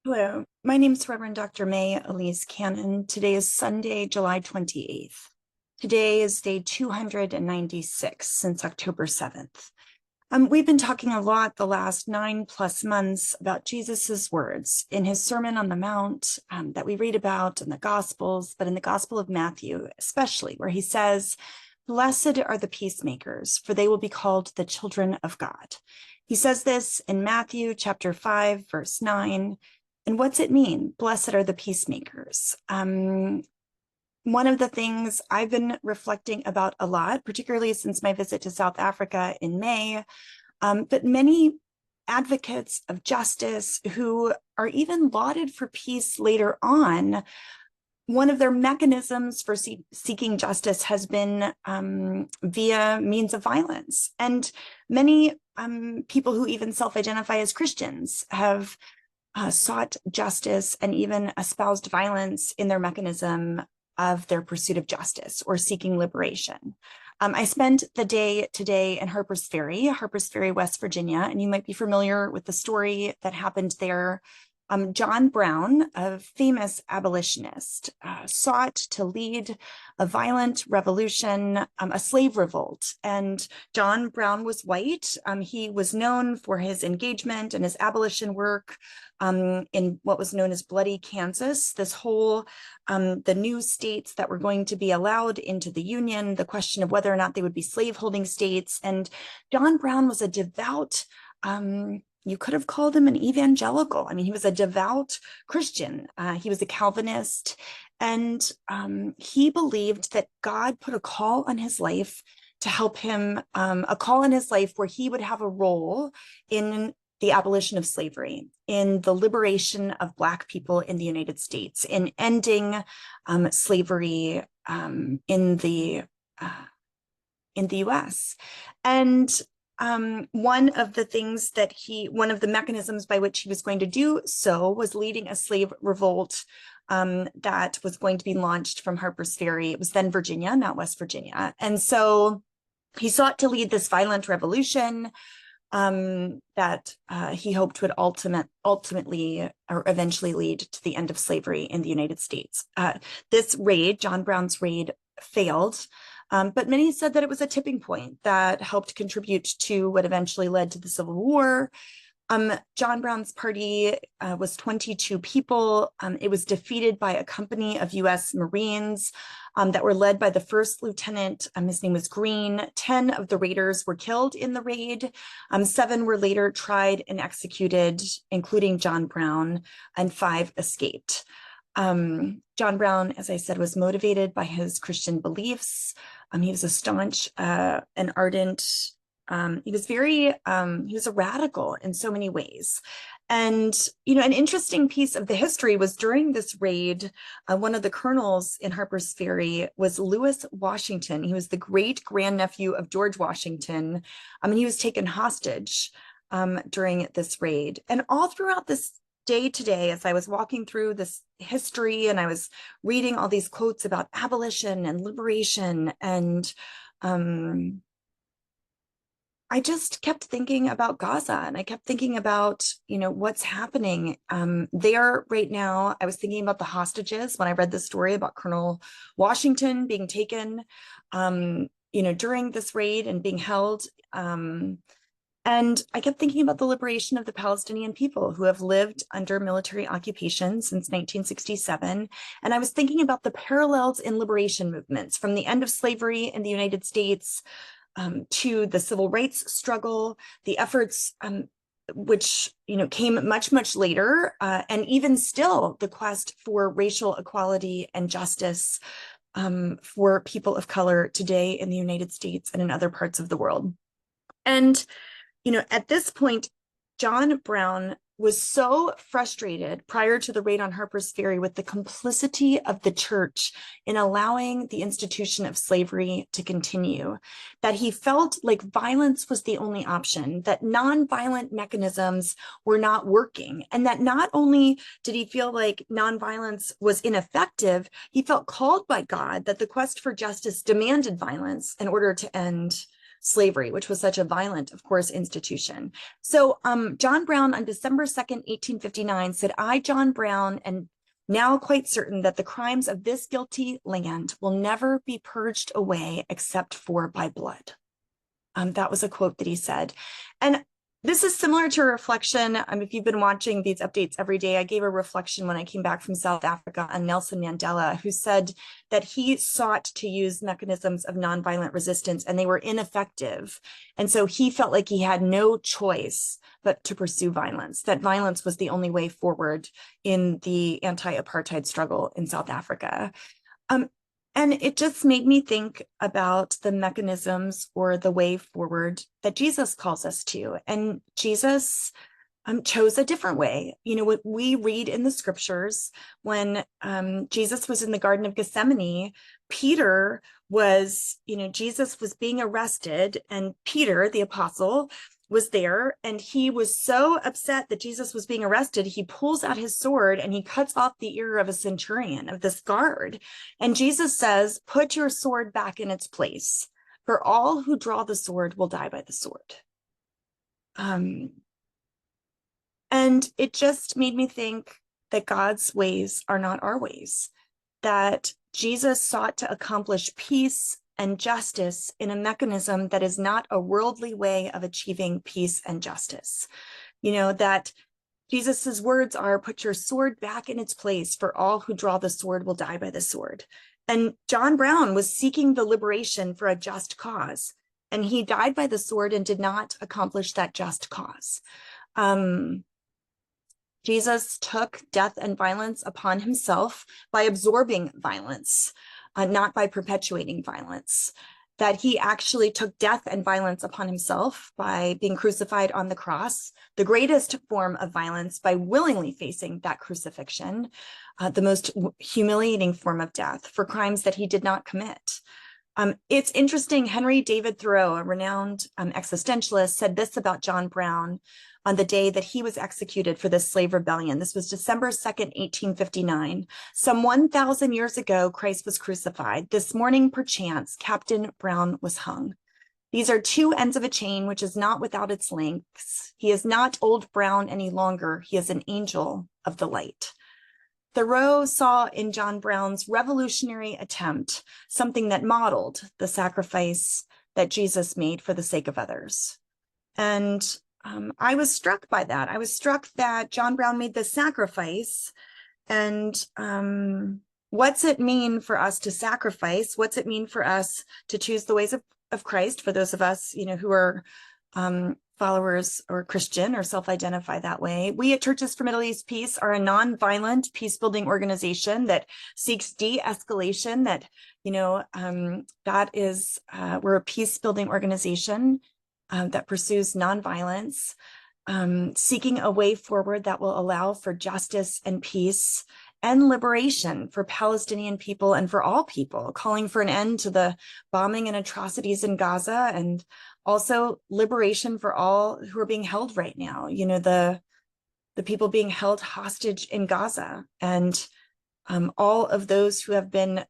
Hello, my name is Reverend Dr. May Elise Cannon. Today is Sunday, July 28th. Today is day 296 since October 7th. We've been talking a lot the last 9+ months about Jesus's words in his Sermon on the Mount that we read about in the Gospels, but in the Gospel of Matthew, especially, where he says, "Blessed are the peacemakers, for they will be called the children of God." He says this in Matthew chapter 5, verse 9. And what's it mean? Blessed are the peacemakers. One of the things I've been reflecting about a lot, particularly since my visit to South Africa in May, but many advocates of justice who are even lauded for peace later on, one of their mechanisms for seeking justice has been via means of violence. And many people who even self-identify as Christians have sought justice and even espoused violence in their mechanism of their pursuit of justice or seeking liberation. I spent the day today in Harpers Ferry, West Virginia, and you might be familiar with the story that happened there. John Brown, a famous abolitionist, sought to lead a violent revolution, a slave revolt. And John Brown was white. He was known for his engagement and his abolition work in what was known as Bloody Kansas, this whole, the new states that were going to be allowed into the Union, the question of whether or not they would be slaveholding states. And John Brown was a devout, you could have called him an evangelical. I mean, he was a devout Christian. He was a Calvinist, and he believed that God put a call on his life to help him, a call in his life where he would have a role in the abolition of slavery, in the liberation of Black people in the United States, in ending slavery in the U.S. And one of the mechanisms by which he was going to do so was leading a slave revolt that was going to be launched from Harpers Ferry. It was then Virginia, not West Virginia. And so he sought to lead this violent revolution that he hoped would ultimately or eventually lead to the end of slavery in the United States. This raid, John Brown's raid, failed. But many said that it was a tipping point that helped contribute to what eventually led to the Civil War. John Brown's party was 22 people. It was defeated by a company of U.S. Marines that were led by the first lieutenant. His name was Green. 10 of the raiders were killed in the raid. 7 were later tried and executed, including John Brown, and 5 escaped. John Brown, as I said, was motivated by his Christian beliefs. He was a staunch and ardent, he was a radical in so many ways. And, an interesting piece of the history was during this raid, one of the colonels in Harpers Ferry was Lewis Washington. He was the great grandnephew of George Washington. He was taken hostage during this raid. And all throughout this day today, as I was walking through this history and I was reading all these quotes about abolition and liberation, and I just kept thinking about Gaza, and I kept thinking about, what's happening there right now. I was thinking about the hostages when I read the story about Colonel Washington being taken, during this raid and being held. And I kept thinking about the liberation of the Palestinian people who have lived under military occupation since 1967. And I was thinking about the parallels in liberation movements from the end of slavery in the United States to the civil rights struggle, the efforts which came much, much later, and even still the quest for racial equality and justice for people of color today in the United States and in other parts of the world. And at this point, John Brown was so frustrated prior to the raid on Harpers Ferry with the complicity of the church in allowing the institution of slavery to continue, that he felt like violence was the only option, that nonviolent mechanisms were not working, and that not only did he feel like nonviolence was ineffective, he felt called by God that the quest for justice demanded violence in order to end slavery, which was such a violent, of course, institution. So John Brown on December 2nd, 1859 said, "I, John Brown, and now quite certain that the crimes of this guilty land will never be purged away except for by blood." That was a quote that he said. And this is similar to a reflection. If you've been watching these updates every day, I gave a reflection when I came back from South Africa on Nelson Mandela, who said that he sought to use mechanisms of nonviolent resistance and they were ineffective. And so he felt like he had no choice but to pursue violence, that violence was the only way forward in the anti-apartheid struggle in South Africa. And it just made me think about the mechanisms or the way forward that Jesus calls us to. And Jesus chose a different way. What we read in the scriptures when Jesus was in the Garden of Gethsemane, Peter was, Jesus was being arrested, and Peter, the apostle, was there, and he was so upset that Jesus was being arrested, he pulls out his sword and he cuts off the ear of a centurion, of this guard. And Jesus says, "Put your sword back in its place, for all who draw the sword will die by the sword." And it just made me think that God's ways are not our ways, that Jesus sought to accomplish peace and justice in a mechanism that is not a worldly way of achieving peace and justice. That Jesus's words are, "Put your sword back in its place, for all who draw the sword will die by the sword." And John Brown was seeking the liberation for a just cause, and he died by the sword and did not accomplish that just cause. Jesus took death and violence upon himself by absorbing violence, not by perpetuating violence. That he actually took death and violence upon himself by being crucified on the cross, the greatest form of violence, by willingly facing that crucifixion, the most humiliating form of death for crimes that he did not commit. It's interesting, Henry David Thoreau, a renowned existentialist, said this about John Brown on the day that he was executed for this slave rebellion. This was December 2nd, 1859. "Some 1,000 years ago, Christ was crucified. This morning, perchance, Captain Brown was hung. These are two ends of a chain which is not without its links. He is not old Brown any longer. He is an angel of the light." Thoreau saw in John Brown's revolutionary attempt something that modeled the sacrifice that Jesus made for the sake of others. And I was struck by that. I was struck that John Brown made this sacrifice. And what's it mean for us to sacrifice? What's it mean for us to choose the ways of Christ, for those of us, who are followers or Christian or self-identify that way? We at Churches for Middle East Peace are a non-violent peace-building organization that seeks de-escalation, that, that is, we're a peace-building organization that pursues nonviolence, seeking a way forward that will allow for justice and peace and liberation for Palestinian people and for all people, calling for an end to the bombing and atrocities in Gaza, and also liberation for all who are being held right now, the people being held hostage in Gaza, and all of those who have been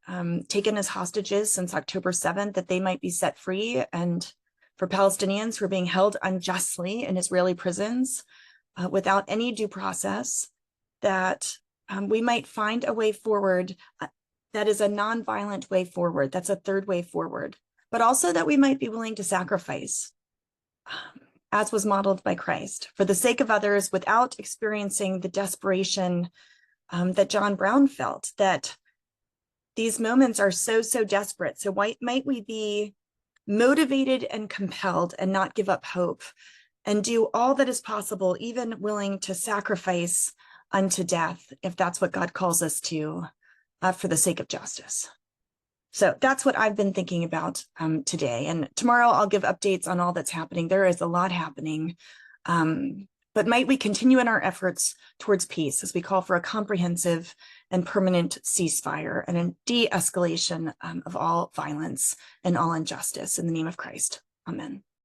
taken as hostages since October 7th, that they might be set free, and for Palestinians who are being held unjustly in Israeli prisons without any due process, that we might find a way forward that is a nonviolent way forward, that's a third way forward, but also that we might be willing to sacrifice, as was modeled by Christ, for the sake of others, without experiencing the desperation that John Brown felt, that these moments are so desperate. So why might we be motivated and compelled and not give up hope and do all that is possible, even willing to sacrifice unto death, if that's what God calls us to, for the sake of justice. So that's what I've been thinking about today. And tomorrow I'll give updates on all that's happening. There is a lot happening. But might we continue in our efforts towards peace as we call for a comprehensive and permanent ceasefire and a de-escalation of all violence and all injustice in the name of Christ. Amen.